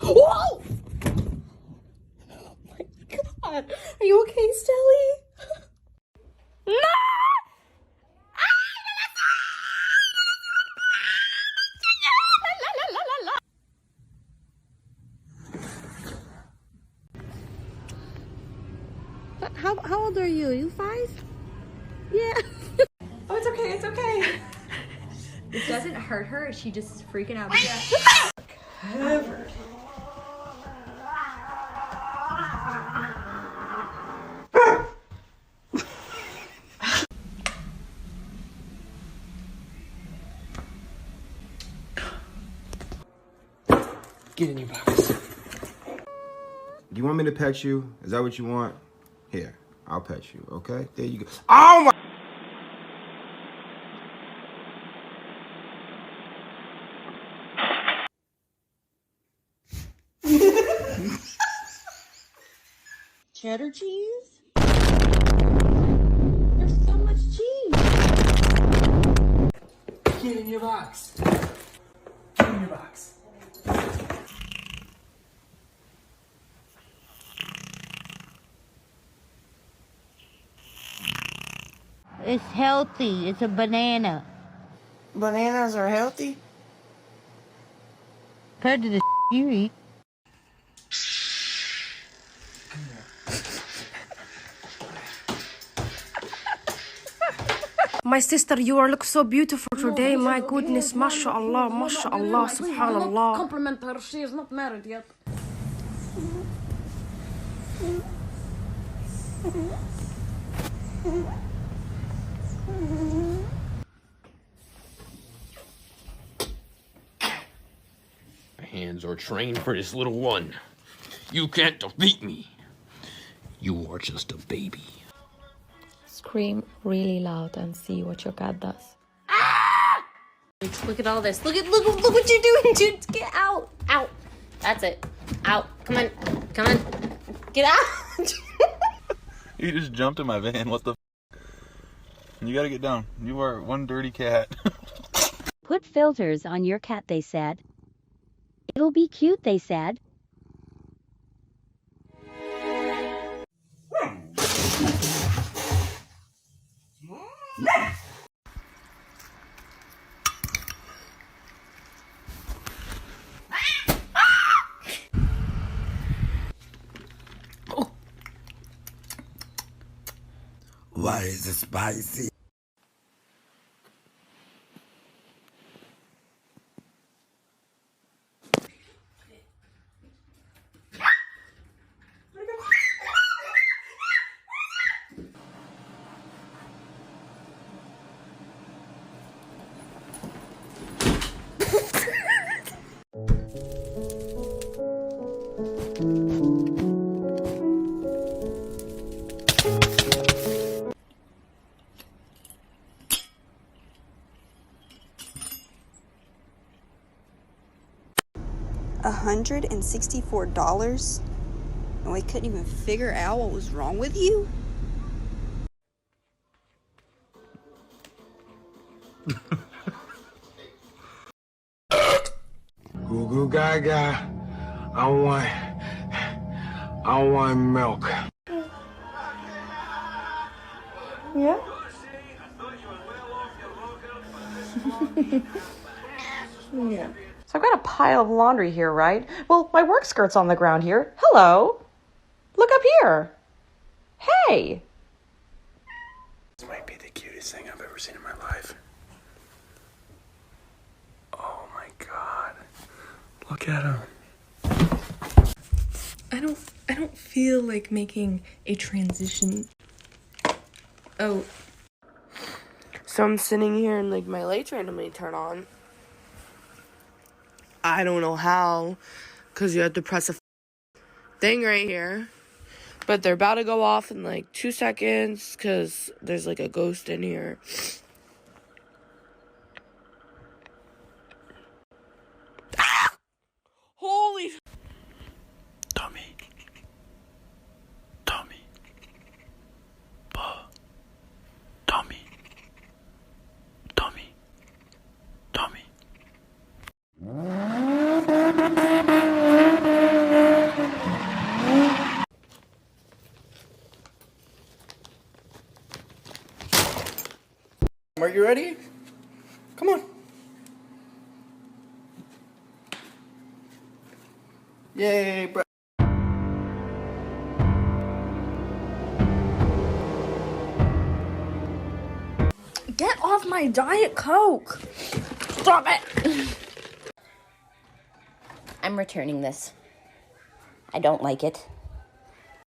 Whoa! Oh my god. Are you okay, Stelly? No! How old are you? You 5? Yeah. Oh, it's okay, it's okay. It doesn't hurt her, she just is freaking out. Covered. Get in your box. Do you want me to pet you? Is that what you want? Here, I'll pet you, okay? There you go. Oh my! Cheddar cheese? There's so much cheese. Get in your box. Get in your box. It's healthy. It's a banana. Bananas are healthy? Compared to the you eat. My sister, you are look so beautiful today. My goodness, mashallah, mashallah, subhanallah. Compliment her. She is not married yet. My hands are trained for this little one. You can't defeat me. You are just a baby. Scream really loud and see what your cat does. Ah! Look at all this. Look what you're doing, dude. Get out. Out. That's it. Out. Come on. Come on. Get out. You just jumped in my van. What the f? You gotta get down. You are one dirty cat. Put filters on your cat, they said. It'll be cute, they said. Why is it spicy? $164? And we couldn't even figure out what was wrong with you? Goo goo gaga. I want milk. Yeah? Yeah. So I've got a pile of laundry here, right? Well, my work skirt's on the ground here. Hello? Look up here. Hey! This might be the cutest thing I've ever seen in my life. Oh my god. Look at him. I don't feel like making a transition. Oh. So I'm sitting here and like my lights randomly turn on. I don't know how, because you have to press a thing right here. But they're about to go off in like 2 seconds because there's like a ghost in here. Ah! Holy... Tommy. Tommy. Pa. Tommy. Tommy. Tommy. you ready? Come on. Yay, bro. Get off my Diet Coke! Stop it! I'm returning this. I don't like it.